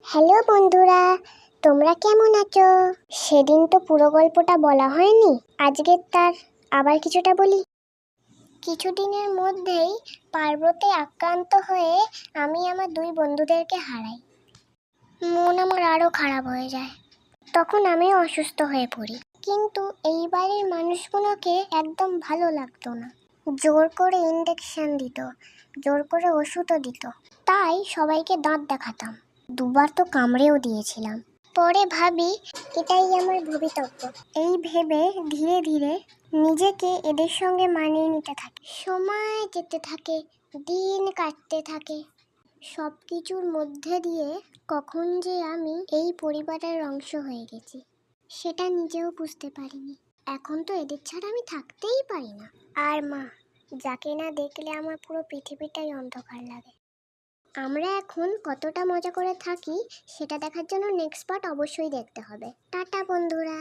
Hello বন্ধুরা, তোমরা কেমন আছো? সেদিন তো পুরো গল্পটা বলা হয়নি, আজকে তার আবার কিছুটা বলি। কিছুদিনের মধ্যেই পার্বতে আক্রান্ত হয়ে আমি আমার দুই বন্ধুদেরকে হারাই। মন আমার আরও খারাপ হয়ে যায়। তখন আমিও অসুস্থ হয়ে পড়ি, কিন্তু এই বাড়ির মানুষগুলোকে একদম ভালো লাগতো না। জোর করে ইনজেকশন দিত, জোর করে ওষুধও দিত, তাই সবাইকে দাঁত দেখাতাম। দুবার তো কামড়েও দিয়েছিলাম। পরে ভাবি এটাই আমার ভবিতব্য। এই ভেবে ধীরে ধীরে নিজেকে এদের সঙ্গে মানিয়ে নিতে থাকি। সময় যেতে থাকে, দিন কাটতে থাকে, সব কিছুর মধ্যে দিয়ে কখন যে আমি এই পরিবারের অংশ হয়ে গেছি সেটা নিজেও বুঝতে পারিনি। এখন তো এদের ছাড়া আমি থাকতেই পারি না। আর মা, যাকে না দেখলে আমার পুরো পৃথিবীটাই অন্ধকার লাগে। আমরা এখন কতটা মজা করে থাকি সেটা দেখার জন্য নেক্সট পার্ট অবশ্যই দেখতে হবে। টাটা বন্ধুরা।